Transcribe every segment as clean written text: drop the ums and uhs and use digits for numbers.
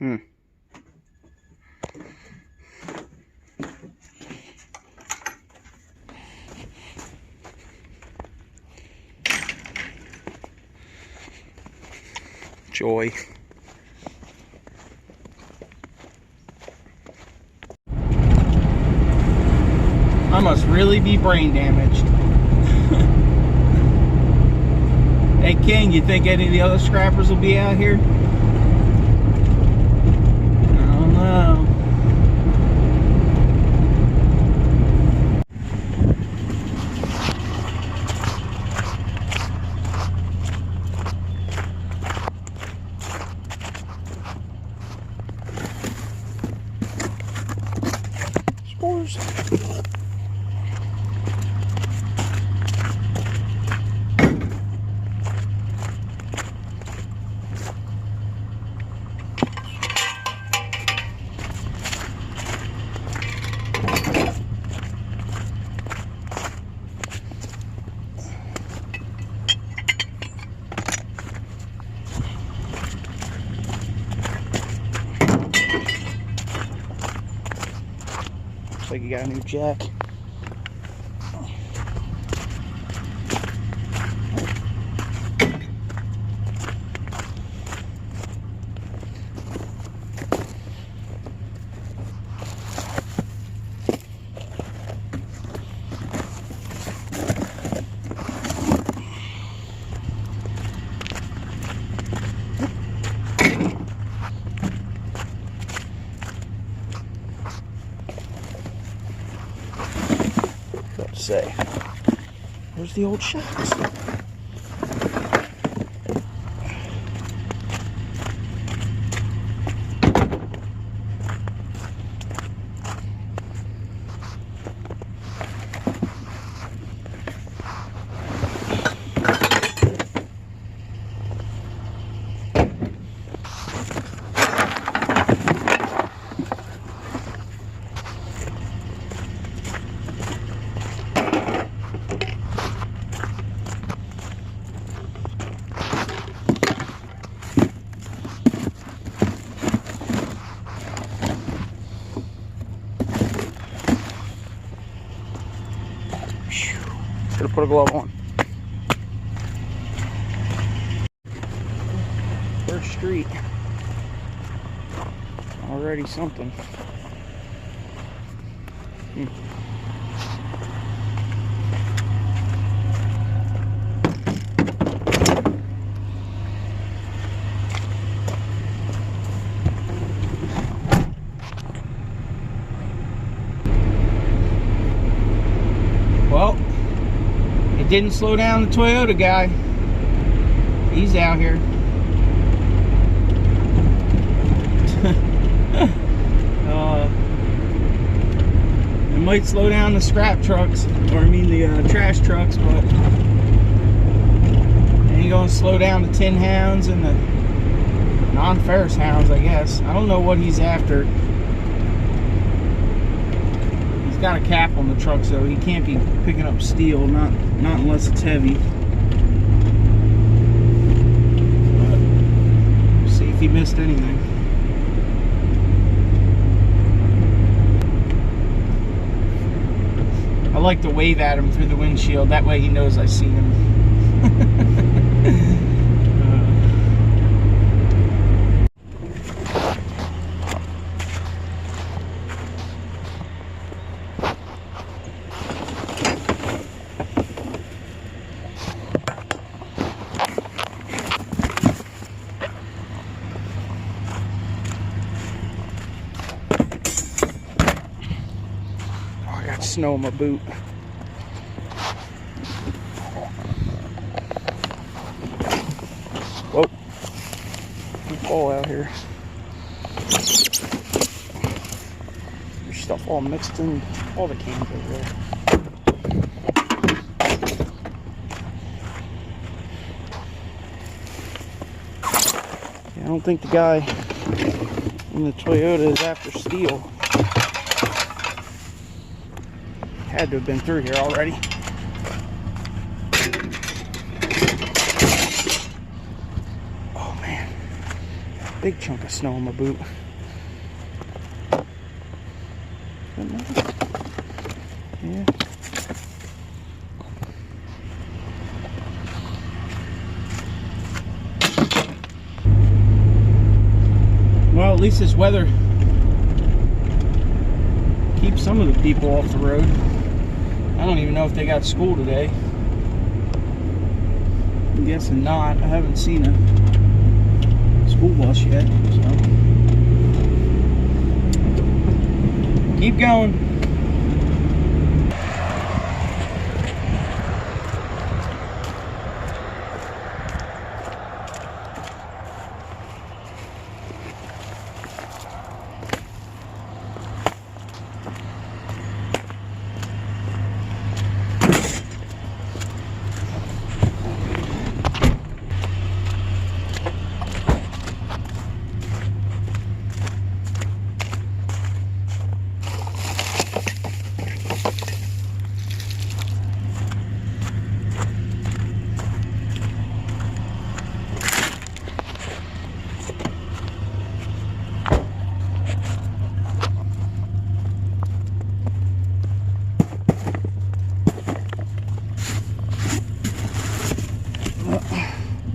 Joy. I must really be brain damaged. Hey King, you think any of the other scrappers will be out here? I don't know. Spores. Looks like you got a new jack. Say, where's the old shocks? Should have put a glove on. First street. Already something. Well, it didn't slow down the Toyota guy. He's out here. It might slow down the scrap trucks, or I mean the trash trucks, but it ain't gonna slow down the tin hounds and the non-ferrous hounds, I guess. I don't know what he's after. He's got a cap on the truck, so he can't be picking up steel, not unless it's heavy. But we'll see if he missed anything. I like to wave at him through the windshield, that way he knows I see him. Snow in my boot. Whoa. You fall out here. Your stuff all mixed in all the cans over there. Yeah, I don't think the guy in the Toyota is after steel. Had to have been through here already. Oh man. big chunk of snow on my boot. Yeah. Well, at least this weather keeps some of the people off the road. I don't even know if they got school today. I'm guessing not. I haven't seen a school bus yet, so keep going.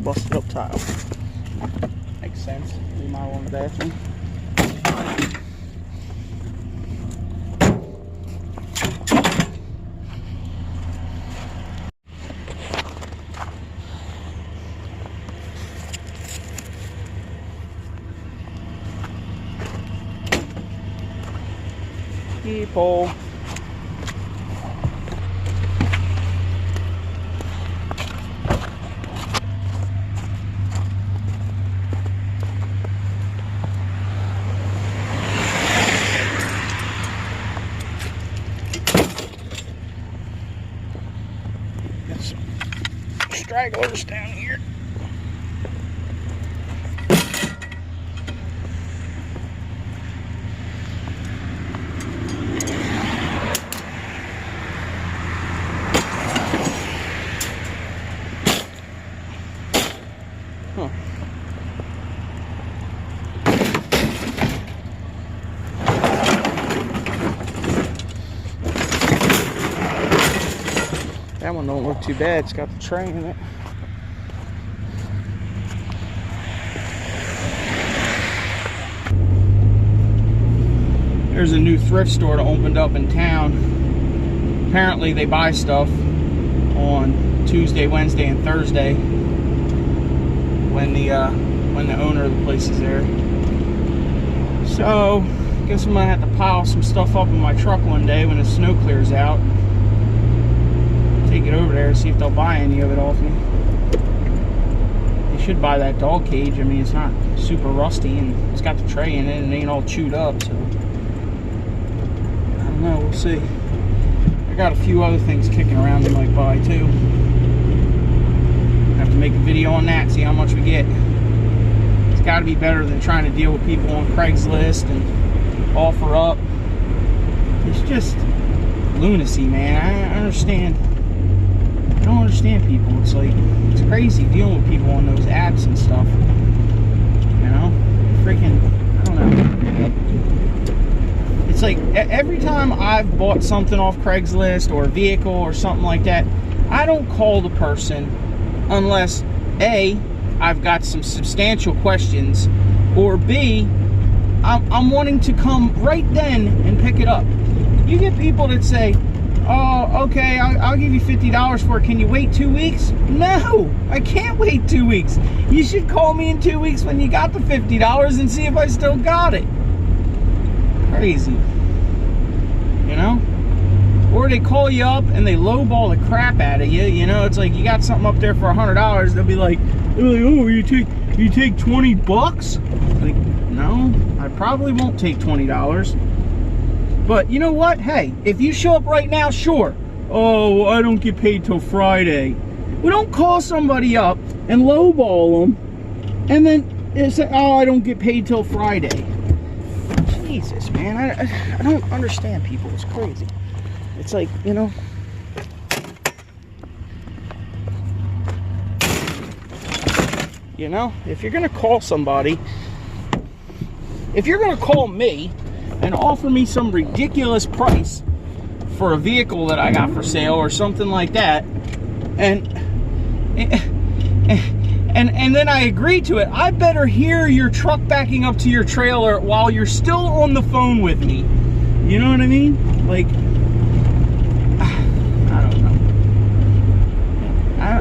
Busted up tile. Makes sense. Remodel in the bathroom. People. Stragglers down here. Huh. That one don't look too bad. It's got the tray in it. There's a new thrift store that opened up in town. Apparently they buy stuff on Tuesday, Wednesday, and Thursday when the owner of the place is there. So I guess I'm gonna have to pile some stuff up in my truck one day when the snow clears out. Take it over there and see if they'll buy any of it off me. They should buy that dog cage. I mean, it's not super rusty and it's got the tray in it and it ain't all chewed up, so I don't know, we'll see. I got a few other things kicking around they might buy too. Have to make a video on that, see how much we get. It's got to be better than trying to deal with people on Craigslist and offer up. It's just lunacy, man. I understand. I don't understand people. It's like, it's crazy dealing with people on those apps and stuff. You know? Freaking, I don't know. It's like, every time I've bought something off Craigslist or a vehicle or something like that, I don't call the person unless A, I've got some substantial questions, or B, I'm wanting to come right then and pick it up. You get people that say, oh, okay, I'll give you $50 for it. Can you wait 2 weeks? No, I can't wait 2 weeks. You should call me in 2 weeks when you got the $50 and see if I still got it. Crazy. You know? Or they call you up and they lowball the crap out of you. You know, it's like you got something up there for $100. They'll be like, oh, you take 20 bucks? Like, no, I probably won't take $20. But you know what? Hey, if you show up right now, sure. Oh, I don't get paid till Friday. Well, don't call somebody up and lowball them and then say, oh, I don't get paid till Friday. Jesus, man, I don't understand people. It's crazy. It's like, you know, if you're gonna call somebody if you're going to call me and offer me some ridiculous price for a vehicle that I got for sale or something like that, and then I agree to it, I better hear your truck backing up to your trailer while you're still on the phone with me. You know what I mean? Like, I don't know.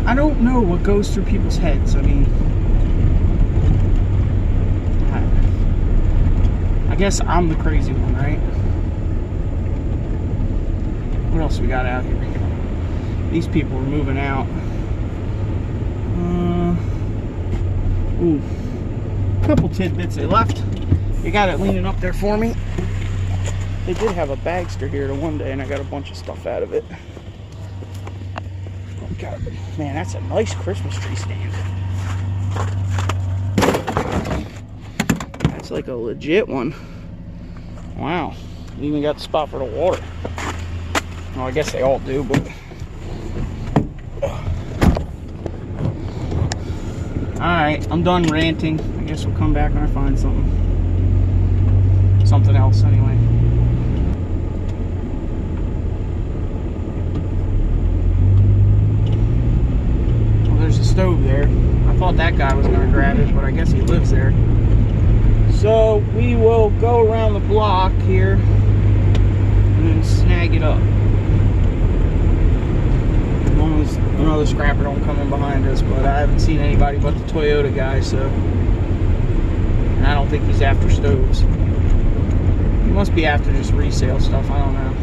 I don't know what goes through people's heads. I mean, I guess I'm the crazy one, right? What else we got out here? These people are moving out. Ooh, couple tidbits they left. You got it leaning up there for me. They did have a bagster here to one day, and I got a bunch of stuff out of it. God, man, that's a nice Christmas tree stand. That's like a legit one. Wow, even got the spot for the water. Well, I guess they all do, but. Alright, I'm done ranting. I guess we'll come back when I find something. Something else, anyway. Well, there's a stove there. I thought that guy was going to grab it, but I guess he lives there. So, we will go around the block here and then snag it up. As long as another scrapper don't come in behind us, but I haven't seen anybody but the Toyota guy, so, and I don't think he's after stoves. He must be after just resale stuff, I don't know.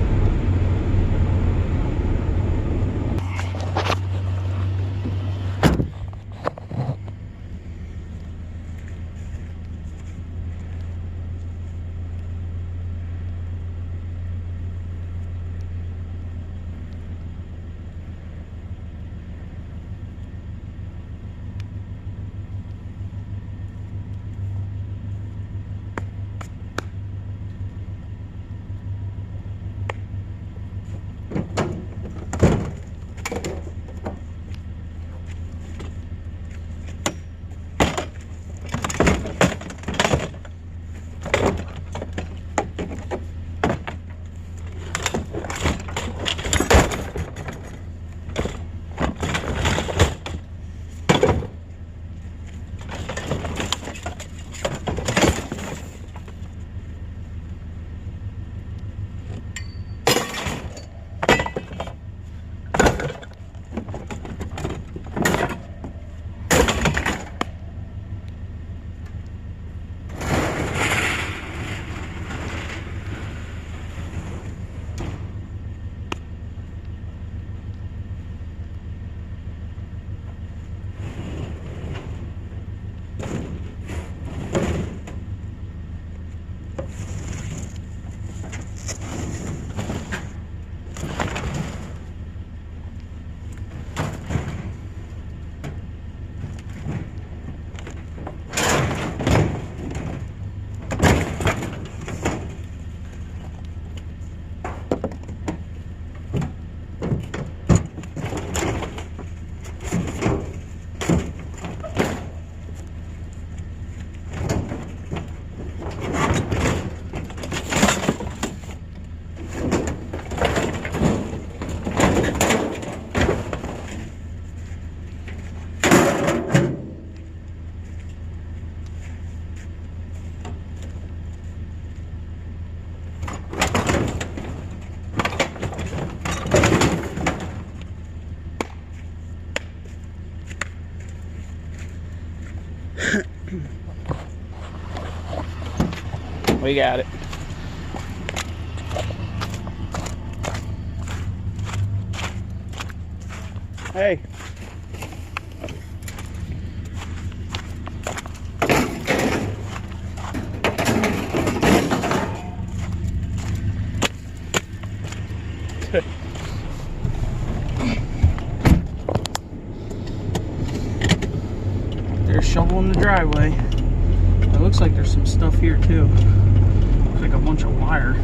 We got it. Hey. They're shoveling the driveway. It looks like there's some stuff here too. Looks like a bunch of wire. I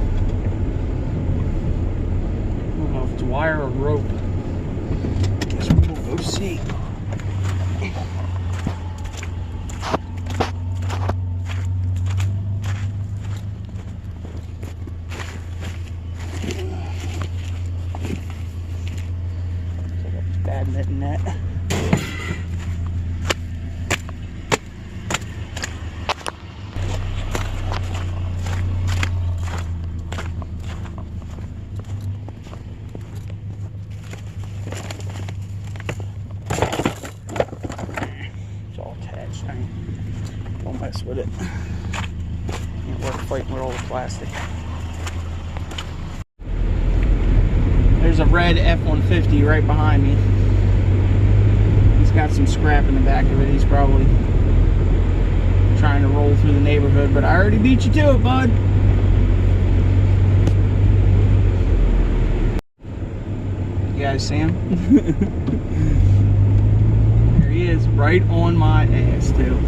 don't know if it's wire or rope. Guess we'll go see. net. It's all attached. Don't mess with it. Can't work fighting with all the plastic. There's a red F-150 right behind me. He's got some scrap in the back of it. He's probably trying to roll through the neighborhood, but I already beat you to it, bud. You guys see him? There he is, right on my ass, too.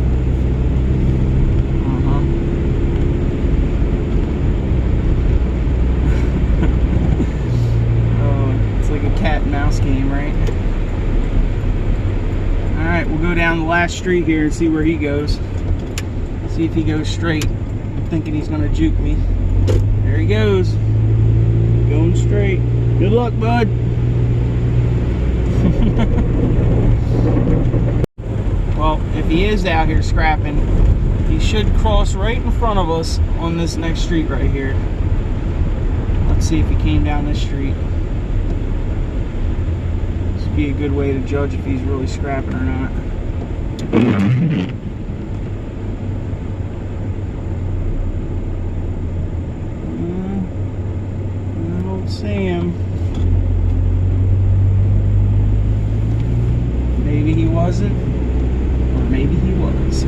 Like a cat and mouse game, right? Alright, we'll go down the last street here and see where he goes. See if he goes straight. I'm thinking he's gonna juke me. There he goes. Going straight. Good luck, bud. Well, if he is out here scrapping, he should cross right in front of us on this next street right here. Let's see if he came down this street. Be a good way to judge if he's really scrapping or not. I don't see him. Maybe he wasn't, or maybe he was.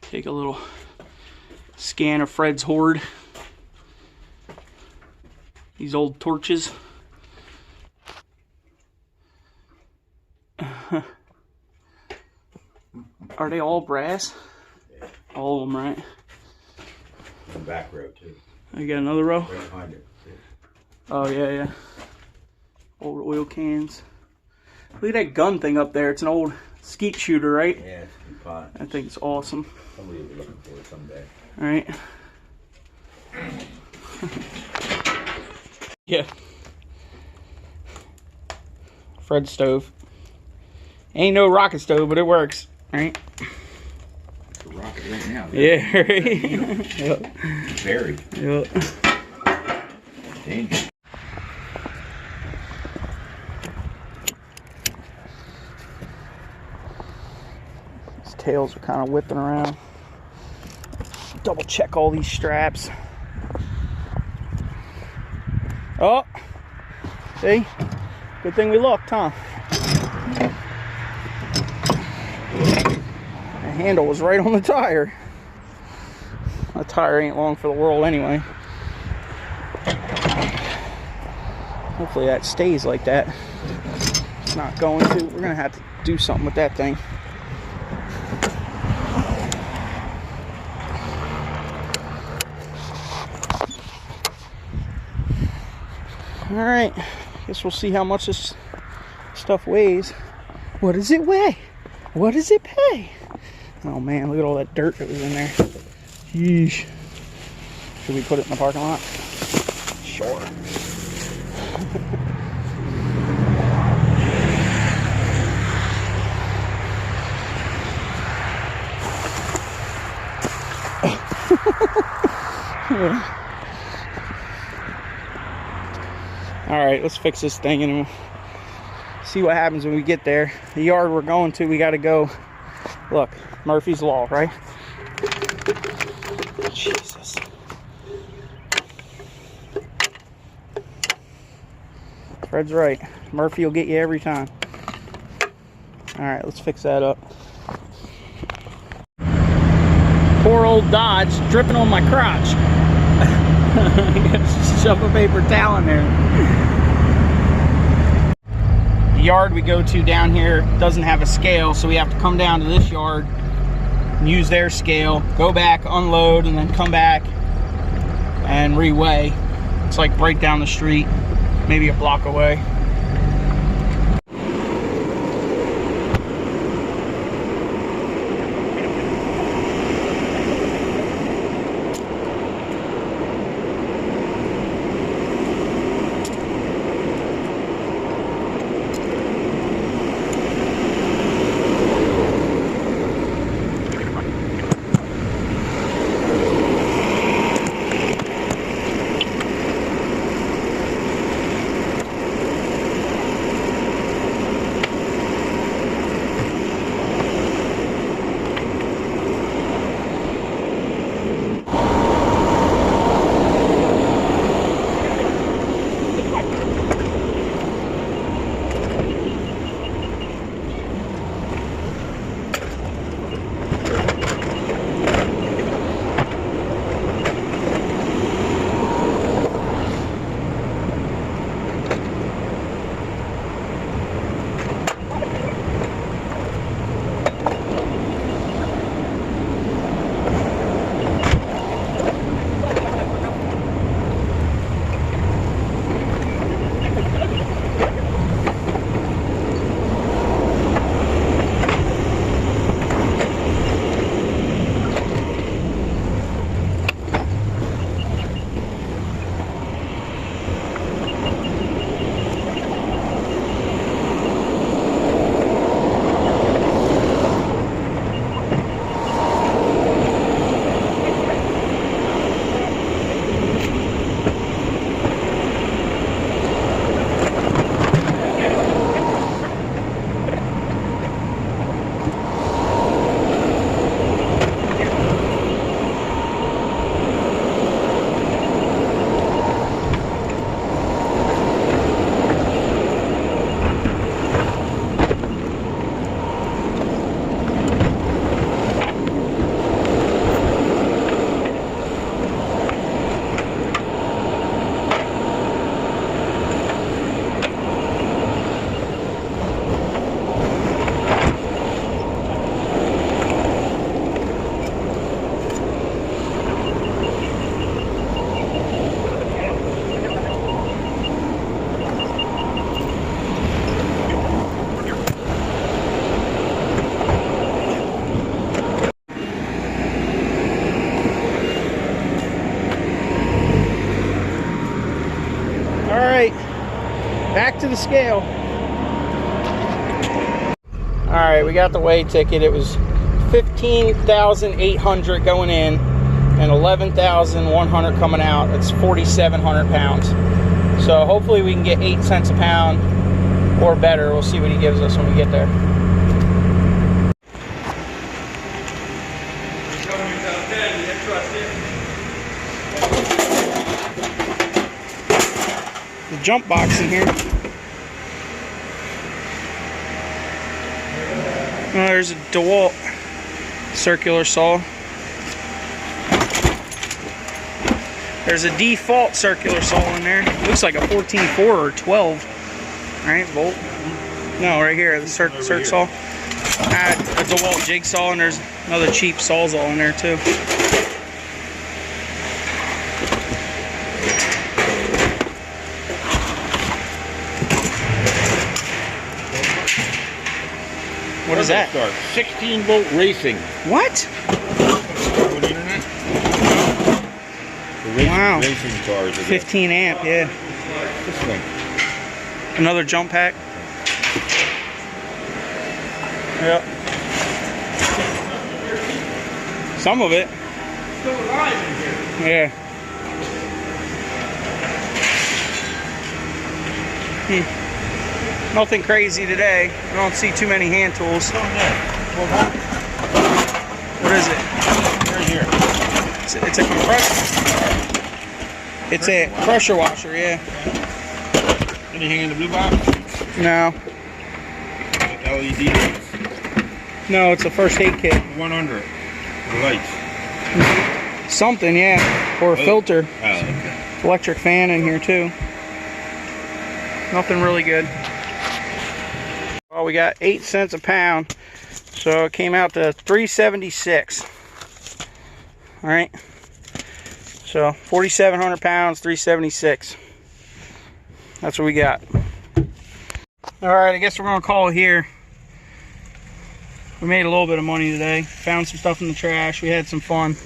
Take a little scan of Fred's hoard. These old torches. Are they all brass? Yeah. All of them, right? The back row too. You got another row? Right behind it. Yeah. Oh yeah, yeah. Old oil cans. Look at that gun thing up there. It's an old skeet shooter, right? Yeah, it's a pot. I think it's awesome. Somebody will be looking for it someday. All right. Yeah. Fred stove. Ain't no rocket stove, but it works, right? It's a rocket right now. Yeah, right? Yep. Very. Yep. Dangerous. These tails are kind of whipping around. Double check all these straps. Oh, see? Good thing we looked, huh? The handle was right on the tire. The tire ain't long for the world anyway. Hopefully that stays like that. It's not going to. We're gonna have to do something with that thing. Alright, guess we'll see how much this stuff weighs. What does it weigh? What does it pay? Oh man, look at all that dirt that was in there. Yeesh. Should we put it in the parking lot? Sure. Alright, let's fix this thing and we'll see what happens when we get there. The yard we're going to, we gotta go. Look, Murphy's Law, right? Jesus. Fred's right. Murphy will get you every time. Alright, let's fix that up. Poor old Dodge dripping on my crotch. Shove a paper towel in there. The yard we go to down here doesn't have a scale, so we have to come down to this yard and use their scale, go back, unload, and then come back and reweigh. It's like right down the street, maybe a block away. to the scale. All right, we got the weigh ticket. It was 15,800 going in and 11,100 coming out. It's 4,700 pounds. So hopefully we can get 8 cents a pound or better. We'll see what he gives us when we get there. The jump box in here. Oh, there's a DeWalt circular saw. There's a default circular saw in there. Looks like a 14.4 or 12. Right, volt. No, right here, the circ saw. I had a DeWalt jigsaw, and there's another cheap sawzall in there too. What is that? 16-volt racing. What? On the internet? The racing, Wow. Racing cars. 15 amp, yeah. This thing. Another jump pack. Yep. Some of it. Still alive in here. Yeah. Nothing crazy today. I don't see too many hand tools. What is it? Right here. It's a compressor. It's a pressure washer, yeah. Anything in the blue box? No. LED lights. No, it's a first aid kit. 100. The lights. Something, yeah. Or a filter. Oh, okay. Electric fan in here too. Nothing really good. Well, we got 8 cents a pound, so it came out to $3.76. All right. So 4,700 pounds, $3.76. That's what we got. All right, I guess we're gonna call it here. We made a little bit of money today. Found some stuff in the trash. We had some fun.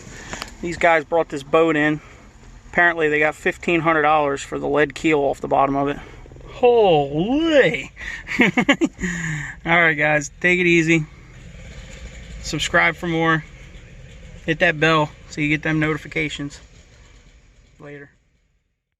These guys brought this boat in. Apparently they got $1,500 for the lead keel off the bottom of it. Holy! Alright guys, take it easy. Subscribe for more. Hit that bell so you get them notifications. Later.